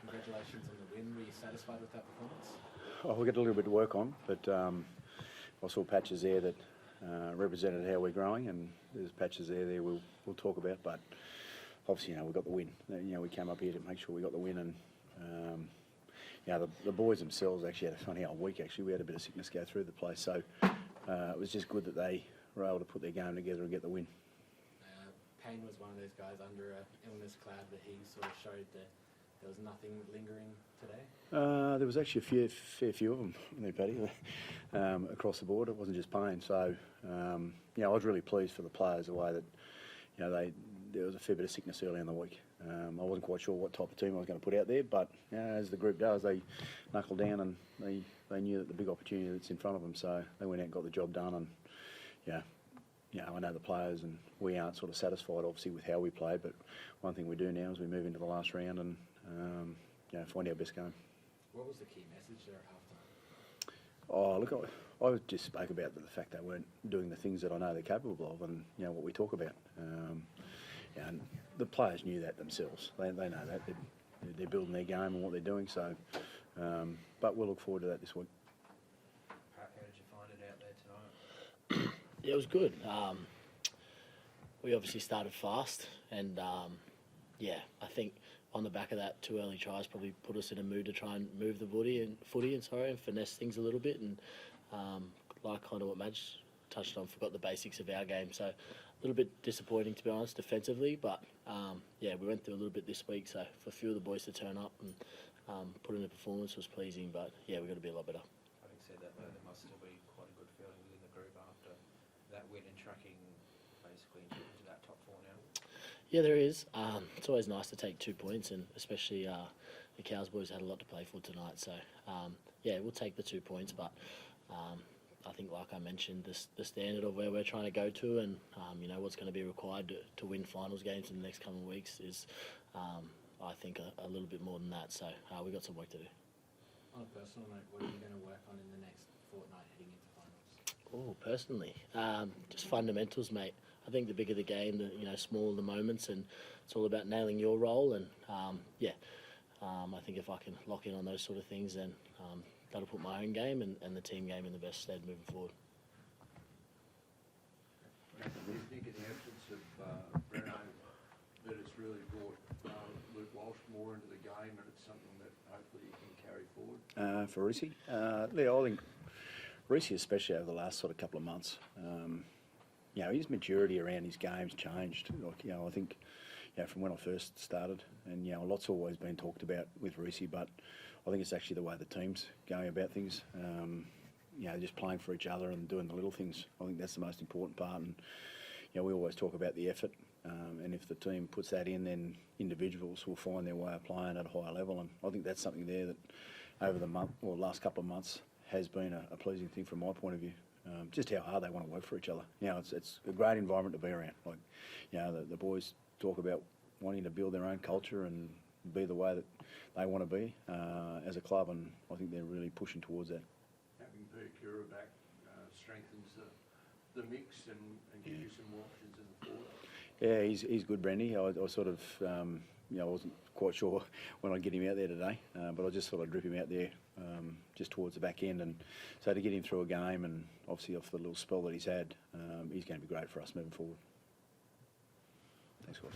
congratulations on the win. Were you satisfied with that performance? Oh, we've got a little bit to work on, but I saw patches there that represented how we're growing, and there's patches there we'll talk about. But obviously, we got the win. We came up here to make sure we got the win, and the boys themselves actually had a funny old week. Actually, we had a bit of sickness go through the place, so it was just good that they were able to put their game together and get the win. Payne was one of those guys under an illness cloud that he sort of showed that there was nothing lingering today? There was actually a fair few of them, Paddy, across the board. It wasn't just Payne. So, I was really pleased for the players the way that, there was a fair bit of sickness early in the week. I wasn't quite sure what type of team I was going to put out there, but as the group does, they knuckled down and they knew that the big opportunity that's in front of them. So they went out and got the job done. And I know the players and we aren't sort of satisfied, obviously, with how we played. But one thing we do now is we move into the last round and find our best game. What was the key message there at halftime? Oh, look, I just spoke about the fact they weren't doing the things that I know they're capable of, and what we talk about. And the players knew that themselves. They know that they're building their game and what they're doing. So, but we'll look forward to that this week. How did you find it out there tonight? Yeah, it was good. We obviously started fast, and I think on the back of that, 2 early tries probably put us in a mood to try and move the footy and finesse things a little bit. And like kind of what Madge touched on, forgot the basics of our game. So a little bit disappointing, to be honest, defensively. But we went through a little bit this week. So for a few of the boys to turn up and put in a performance was pleasing. But we've got to be a lot better. Having said that, though, there must still be quite a good feeling within the group after that win and tracking basically into that top 4 now. Yeah, there is. It's always nice to take 2 points, and especially the Cows boys had a lot to play for tonight. So, we'll take the 2 points. But I think, like I mentioned, the standard of where we're trying to go to and, what's going to be required to win finals games in the next coming weeks is, I think, a little bit more than that. So we've got some work to do. On a personal note, what are you going to work on in the next fortnight heading into finals? Oh, personally, just fundamentals, mate. I think the bigger the game, the smaller the moments, and it's all about nailing your role. And I think if I can lock in on those sort of things, then that'll put my own game and the team game in the best stead moving forward. Do you think in the absence of Breno that it's really brought Luke Walsh more into the game, and it's something that hopefully you can carry forward? For Reece? I think Reece, especially over the last sort of couple of months, his maturity around his game's changed. I think, from when I first started, and a lot's always been talked about with Reece, but I think it's actually the way the team's going about things. Just playing for each other and doing the little things. I think that's the most important part. And we always talk about the effort, and if the team puts that in, then individuals will find their way of playing at a higher level. And I think that's something there that over the last couple of months has been a pleasing thing from my point of view. Just how hard they want to work for each other. It's a great environment to be around. The boys talk about wanting to build their own culture and be the way that they want to be as a club, and I think they're really pushing towards that. Having Peter Cura back strengthens the mix and gives you some more options in the forward. Yeah, he's good, Brandy. I sort of, I wasn't quite sure when I'd get him out there today, but I just thought I'd drip him out there just towards the back end. And so to get him through a game and obviously off the little spell that he's had, he's going to be great for us moving forward. Thanks, guys.